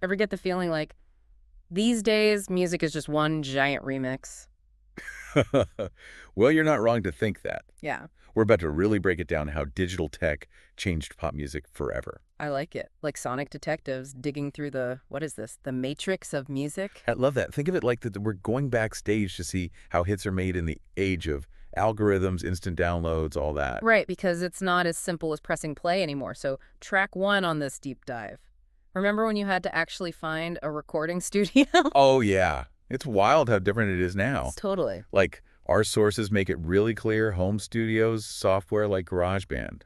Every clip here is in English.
Ever get the feeling like these days music is just one giant remix? Well, you're not wrong to think that. Yeah, We're about to really break it down how digital tech changed pop music forever. I like it. Like Sonic detectives digging through the, what is this, the matrix of music? I love that. Think of it like that we're going backstage to see how hits are made in the age of algorithms, instant downloads, all that. Right, because it's not as simple as pressing play anymore. So track one on this deep dive. Remember when you had to actually find a recording studio? Oh, yeah. It's wild how different it is now. Totally. Like, our sources make it really clear home studios, software like GarageBand.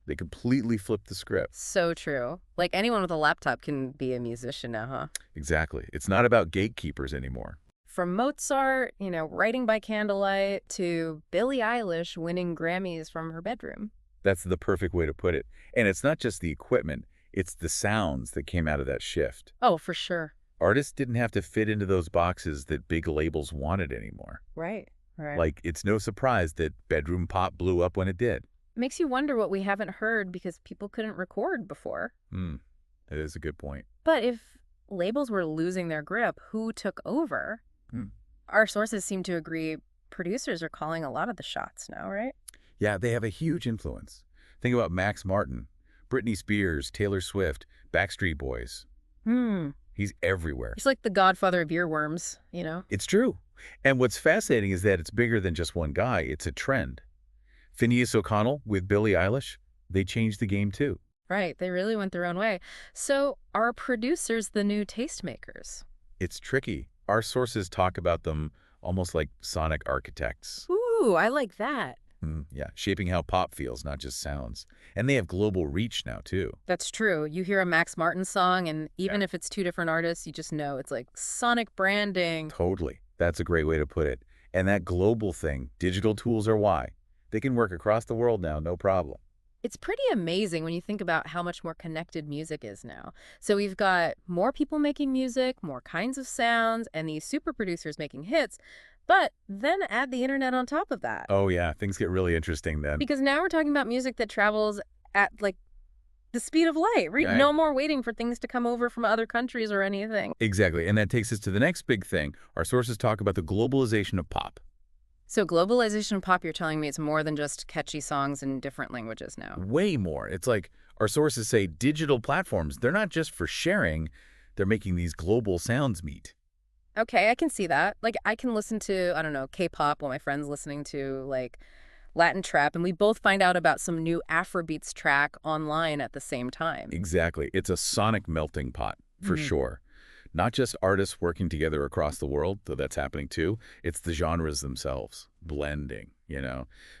They completely flip the script. So true. Like anyone with a laptop can be a musician now, huh? Exactly. It's not about gatekeepers anymore. From Mozart, writing by candlelight, to Billie Eilish winning Grammys from her bedroom. That's the perfect way to put it. And it's not just the equipment, it's the sounds that came out of that shift. Oh, for sure. Artists didn't have to fit into those boxes that big labels wanted anymore. Right, right. Like, it's no surprise that bedroom pop blew up when it did. Makes you wonder what we haven't heard because people couldn't record before. That is a good point. But if labels were losing their grip, who took over? Hmm. Our sources seem to agree producers are calling a lot of the shots now, right? Yeah, they have a huge influence. Think about Max Martin, Britney Spears, Taylor Swift, Backstreet Boys. Hmm. He's everywhere. He's like the godfather of earworms. It's true. And what's fascinating is that it's bigger than just one guy. It's a trend. Phineas O'Connell with Billie Eilish, they changed the game too. Right, they really went their own way. So are producers the new tastemakers? It's tricky. Our sources talk about them almost like sonic architects. Ooh, I like that. Yeah, shaping how pop feels, not just sounds. And they have global reach now, too. That's true. You hear a Max Martin song, and even Yeah. if it's two different artists, you just know it's like sonic branding. Totally. That's a great way to put it. And that global thing, digital tools are why. They can work across the world now, no problem. It's pretty amazing when you think about how much more connected music is now. So we've got more people making music, more kinds of sounds, and these super producers making hits. But then add the internet on top of that. Oh, yeah, things get really interesting then. Because now we're talking about music that travels at like the speed of light, right? Right. No more waiting for things to come over from other countries or anything. Exactly. And that takes us to the next big thing. Our sources talk about the globalization of pop. So globalization of pop, you're telling me it's more than just catchy songs in different languages now. Way more. It's like our sources say digital platforms, they're not just for sharing, they're making these global sounds meet. Okay, I can see that. Like, I can listen to, I don't know, K-pop while my friend's listening to, like, Latin trap, and we both find out about some new Afrobeats track online at the same time. Exactly. It's a sonic melting pot, for sure. Not just artists working together across the world, though that's happening too. It's the genres themselves, blending,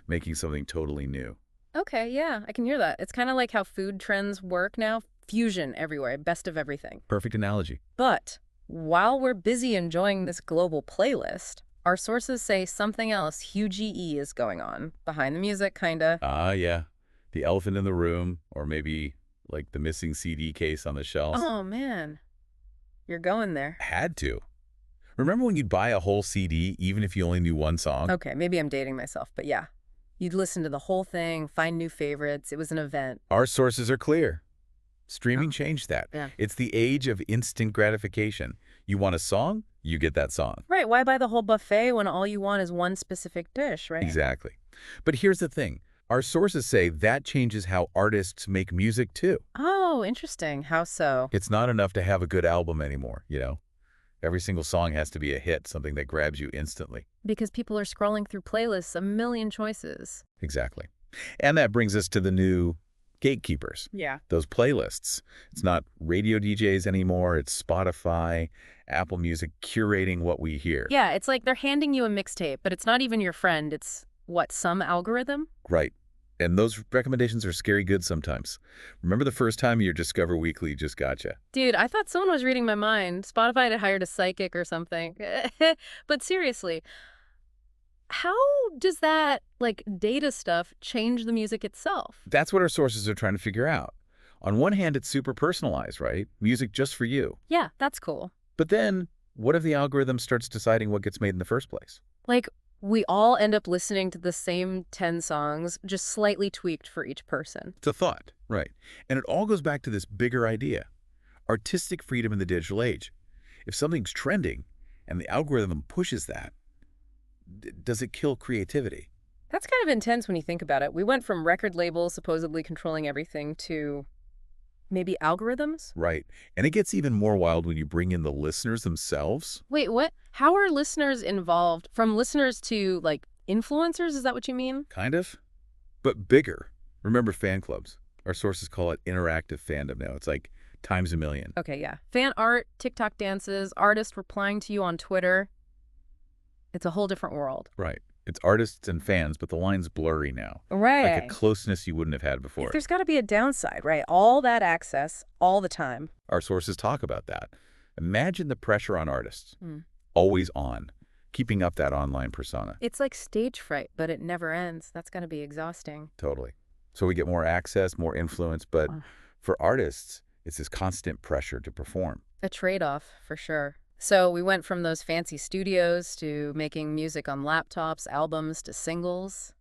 making something totally new. Okay, yeah, I can hear that. It's kind of like how food trends work now. Fusion everywhere, best of everything. Perfect analogy. But while we're busy enjoying this global playlist, our sources say something else huge is going on. Behind the music, kinda. Ah, yeah. The elephant in the room, or maybe like the missing CD case on the shelf. Oh, man. You're going there. Had to. Remember when you'd buy a whole CD even if you only knew one song? Okay, maybe I'm dating myself, but yeah. You'd listen to the whole thing, find new favorites. It was an event. Our sources are clear. Streaming changed that. Yeah. It's the age of instant gratification. You want a song? You get that song. Right, why buy the whole buffet when all you want is one specific dish, right? Exactly. But here's the thing. Our sources say that changes how artists make music too. Oh, interesting. How so? It's not enough to have a good album anymore, Every single song has to be a hit, something that grabs you instantly. Because people are scrolling through playlists, a million choices. Exactly. And that brings us to the new gatekeepers. Yeah. Those playlists. It's not radio DJs anymore. It's Spotify, Apple Music curating what we hear. Yeah, it's like they're handing you a mixtape, but it's not even your friend. It's, what, some algorithm? Right. And those recommendations are scary good sometimes. Remember the first time your Discover Weekly just gotcha? Dude, I thought someone was reading my mind. Spotify had hired a psychic or something. But seriously, how does that, like, data stuff change the music itself? That's what our sources are trying to figure out. On one hand, it's super personalized, right? Music just for you. Yeah, that's cool. But then, what if the algorithm starts deciding what gets made in the first place? Like, we all end up listening to the same 10 songs, just slightly tweaked for each person. It's a thought, right? And it all goes back to this bigger idea. artistic freedom in the digital age. If something's trending and the algorithm pushes that, does it kill creativity? That's kind of intense when you think about it. We went from record labels supposedly controlling everything to maybe algorithms? Right. And it gets even more wild when you bring in the listeners themselves. Wait, what? How are listeners involved? From listeners to, like, influencers? Is that what you mean? Kind of. But bigger. Remember fan clubs. Our sources call it interactive fandom now. It's like times a million. Okay, yeah. Fan art, TikTok dances, artists replying to you on Twitter. It's a whole different world. Right. It's artists and fans, but the line's blurry now. Like a Right. closeness you wouldn't have had before. There's got to be a downside, right? All that access, all the time. Our sources talk about that. Imagine the pressure on artists. Hmm. Always on. Keeping up that online persona. It's like stage fright, but it never ends. That's going to be exhausting. Totally. So we get more access, more influence, but Wow. for artists, it's this constant pressure to perform. A trade-off, for sure. So we went from those fancy studios to making music on laptops, albums to singles.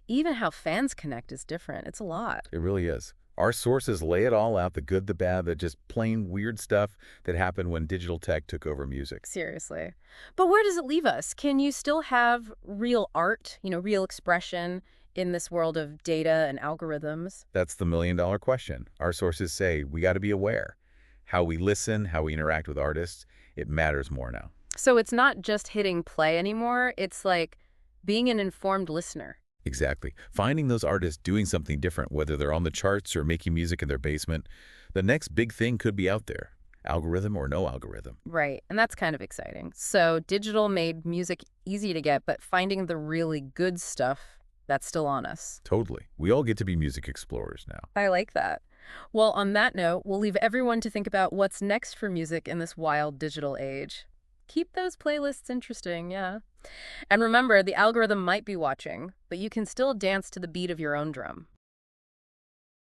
Even how fans connect is different. It's a lot. It really is. Our sources lay it all out, the good, the bad, the just plain weird stuff that happened when digital tech took over music. Seriously. But where does it leave us? Can you still have real art, real expression in this world of data and algorithms? That's the million-dollar question. Our sources say we got to be aware. How we listen, how we interact with artists, it matters more now. So it's not just hitting play anymore. It's like being an informed listener. Exactly. Finding those artists doing something different, whether they're on the charts or making music in their basement, the next big thing could be out there, algorithm or no algorithm. Right. And that's kind of exciting. So digital made music easy to get, but finding the really good stuff, that's still on us. Totally. We all get to be music explorers now. I like that. Well, on that note, we'll leave everyone to think about what's next for music in this wild digital age. Keep those playlists interesting, yeah. And remember, the algorithm might be watching, but you can still dance to the beat of your own drum.